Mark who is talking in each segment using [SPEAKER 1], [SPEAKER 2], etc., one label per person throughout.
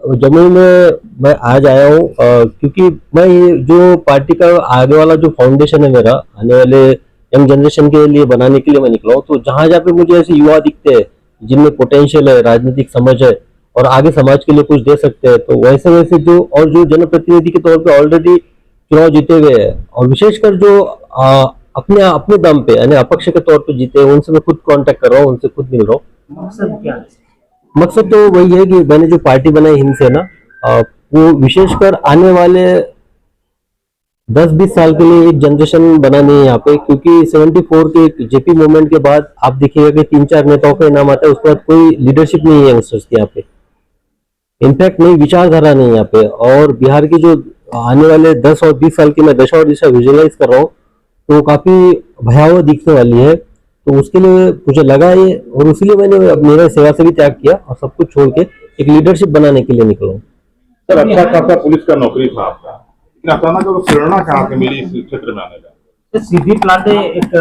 [SPEAKER 1] जमुई में मैं आज आया हूँ क्योंकि मैं ये जो पार्टी का आगे वाला जो फाउंडेशन है मेरा आने वाले यंग जनरेशन के लिए बनाने के लिए मैं निकला हूँ। तो जहां जहाँ पे मुझे ऐसे युवा दिखते हैं जिनमें पोटेंशियल है, राजनीतिक समझ है और आगे समाज के लिए कुछ दे सकते हैं, तो वैसे वैसे जो जनप्रतिनिधि के तौर पे ऑलरेडी चुनाव जीते हुए हैं और विशेषकर जो अपने अपने दम पे यानी अपक्ष के तौर पे जीते हैं, उनसे मैं खुद कांटेक्ट कर रहा हूँ, उनसे खुद मिल रहा हूँ।
[SPEAKER 2] मकसद क्या है?
[SPEAKER 1] मकसद तो वही है कि मैंने जो पार्टी बनाई हिंद सेना, वो विशेषकर आने वाले 10-20 साल के लिए एक जनरेशन बनानी है यहाँ पे, क्योंकि 74 के जेपी मूवमेंट के बाद आप देखिएगा कि 3-4 नेताओं का नाम आता है, उसके बाद कोई लीडरशिप नहीं है यंगस्टर्स की यहाँ पे, इनफैक्ट नई विचारधारा नहीं है यहाँ पे। और बिहार की जो आने वाले 10 और 20 साल की मैं दशा और दिशा विजुअलाइज कर रहा हूँ, तो काफी भयावह दिखने वाली है। तो उसके लिए मुझे लगा ये, और इसीलिए मैंने मेरा सेवा से भी त्याग किया और सब कुछ छोड़ के एक लीडरशिप बनाने के लिए निकला हूँ।
[SPEAKER 3] सर, अच्छा खासा पुलिस का नौकरी था आपका, लेकिन अचानक वो प्रेरणा कहाँ से मिली इस क्षेत्र में आने का?
[SPEAKER 2] तो सीधी प्लांटे एक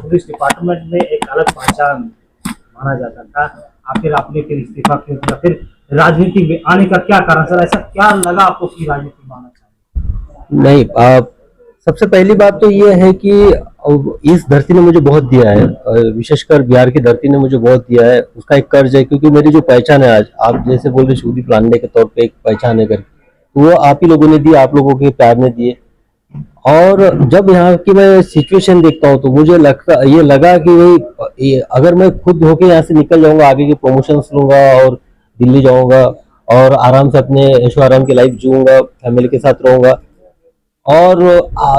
[SPEAKER 2] पुलिस डिपार्टमेंट में एक अलग पहचान माना जाता था, आखिर आपने फिर इस्तीफा क्यों दिया? फिर राजनीति में आने का क्या कारण सर? ऐसा क्या लगा आपको कि राजनीति में आना चाहिए?
[SPEAKER 1] नहीं, सबसे पहली बात तो ये है कि इस धरती ने मुझे बहुत दिया है, विशेषकर बिहार की धरती ने मुझे बहुत दिया है, उसका एक कर्ज है। क्योंकि मेरी जो पहचान है आज, आप जैसे बोल रहे शूदी प्लांडे के तौर पे एक पहचान है करके, वो आप ही लोगों ने दी, आप लोगों के प्यार ने दिए। और जब यहाँ की मैं सिचुएशन देखता हूँ तो मुझे ये लगा कि भाई अगर मैं खुद होके यहाँ से निकल जाऊंगा, आगे के प्रमोशन लूंगा और दिल्ली जाऊंगा और आराम से अपने ऐशो आराम की लाइफ जीऊंगा, फैमिली के साथ रहूंगा और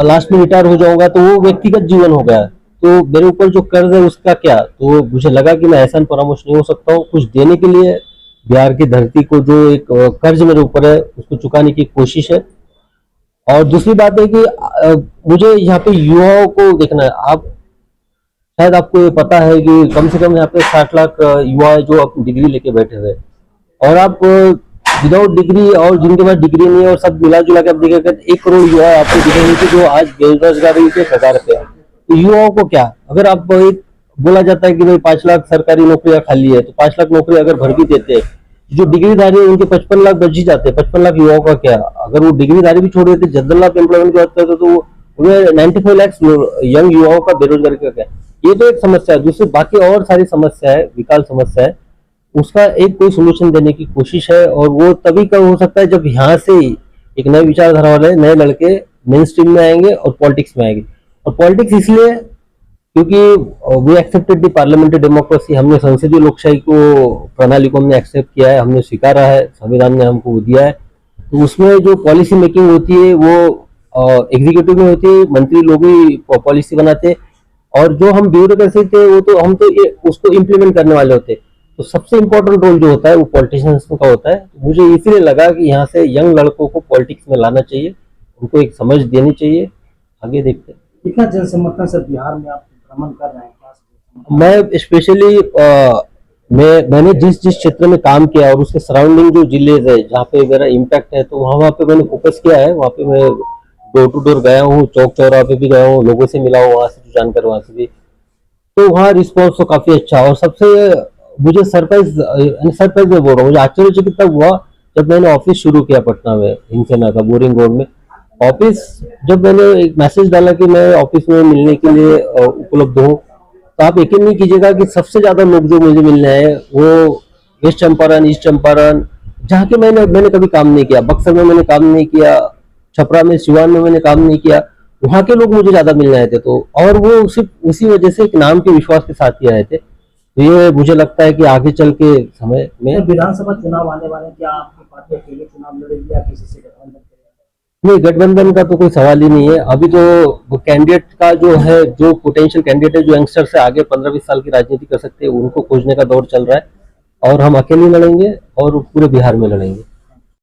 [SPEAKER 1] लास्ट में रिटायर हो जाऊंगा, तो वो व्यक्तिगत जीवन हो गया। तो मेरे ऊपर जो कर्ज है उसका क्या, तो मुझे लगा कि मैं एहसान फरामोश नहीं हो सकता हूँ, कुछ देने के लिए बिहार की धरती को जो एक कर्ज मेरे ऊपर है उसको चुकाने की कोशिश है। और दूसरी बात है कि मुझे यहाँ पे युवाओं को देखना है। आप शायद आपको ये पता है कि कम से कम यहाँ पे 60 लाख युवा है जो अपनी डिग्री लेके बैठे हुए, और आप विदाउट डिग्री और जिनके पास डिग्री नहीं है और सब मिला जुला के आप देखिएगा 1 करोड़ युवा आपको दिखेंगे जो आज बेरोजगारी के कगार पे है। तो युवाओं को क्या, अगर आप एक बोला जाता है कि भाई 5 लाख सरकारी नौकरियां खाली है, तो 5 लाख नौकरी अगर भर भी देते हैं, जो डिग्रीधारी है उनके 55 लाख बच ही जाते हैं। 55 लाख युवाओं का क्या, अगर वो डिग्रीधारी भी छोड़ देते, जनरल ऑफ एम्प्लॉयमेंट की बात करते तो उन्हें 95 लाख यंग युवाओं का बेरोजगारी का क्या। ये तो एक समस्या है। दूसरी बाकी और सारी समस्या है, विकल समस्या है, उसका एक कोई सोल्यूशन देने की कोशिश है। और वो तभी का हो सकता है जब यहाँ से एक नए विचारधारा वाले नए लड़के मेन स्ट्रीम में आएंगे और पॉलिटिक्स में आएंगे। और पॉलिटिक्स इसलिए क्योंकि we accepted the parliamentary democracy, हमने संसदीय लोकशाही को प्रणाली को हमने एक्सेप्ट किया है, हमने स्वीकारा है, संविधान ने हमको दिया है। तो उसमें जो पॉलिसी मेकिंग होती है वो एग्जीक्यूटिव में होती है, मंत्री लोग ही पॉलिसी बनाते हैं, और जो हम ब्यूरोक्रेसी थे वो तो हम तो उसको इम्प्लीमेंट करने वाले होते। तो सबसे इम्पोर्टेंट रोल जो होता है वो पॉलिटिशियंस का होता है। तो मुझे इसीलिए लगा कि यहाँ से यंग लड़कों को पॉलिटिक्स में लाना चाहिए, उनको एक समझ देनी चाहिए। आगे देखते हैं।
[SPEAKER 2] कितना जन समर्थन सर बिहार में आप भ्रमण कर रहे हैं?
[SPEAKER 1] मैं स्पेशली मैंने जिस क्षेत्र में काम किया और उसके सराउंडिंग जो जिले है जहाँ पे मेरा इम्पैक्ट है, तो वहाँ पे मैंने फोकस किया है। वहाँ पे मैं डोर टू डोर गया हूँ, चौक चौराहे पे भी गया हूँ, लोगों से मिला हूँ, वहाँ से जानकर वहाँ से भी, तो वहाँ रिस्पॉन्स तो काफी अच्छा। और सबसे मुझे सरप्राइज में बोल रहा हूँ, मुझे आश्चर्यचकित तब हुआ जब मैंने ऑफिस शुरू किया पटना में, हिंद सेना का बोरिंग रोड में ऑफिस। जब मैंने एक मैसेज डाला कि मैं ऑफिस में मिलने के लिए उपलब्ध हूँ, तो आप यकीन नहीं कीजिएगा कि सबसे ज्यादा लोग जो मुझे मिलने आए वो वेस्ट चंपारण, ईस्ट चंपारण, जहाँ के मैंने कभी काम नहीं किया, बक्सर में मैंने काम नहीं किया, छपरा में, सिवान में मैंने काम नहीं किया, वहाँ के लोग मुझे ज्यादा मिलने आए थे। तो और वो सिर्फ उसी वजह से एक नाम के विश्वास के साथ ही आए थे। तो ये मुझे लगता है कि आगे चल के समय में
[SPEAKER 2] विधानसभा चुनाव आने वाले, क्या आपकी पार्टी अकेले चुनाव लड़ेगी या किसी से गठबंधन करेगी?
[SPEAKER 1] नहीं, गठबंधन का तो कोई सवाल ही नहीं है। अभी तो कैंडिडेट का जो है, जो पोटेंशियल कैंडिडेट है, जो यंगस्टर से आगे 15-20 साल की राजनीति कर सकते हैं, उनको खोजने का दौर चल रहा है। और हम अकेले लड़ेंगे और पूरे बिहार में लड़ेंगे।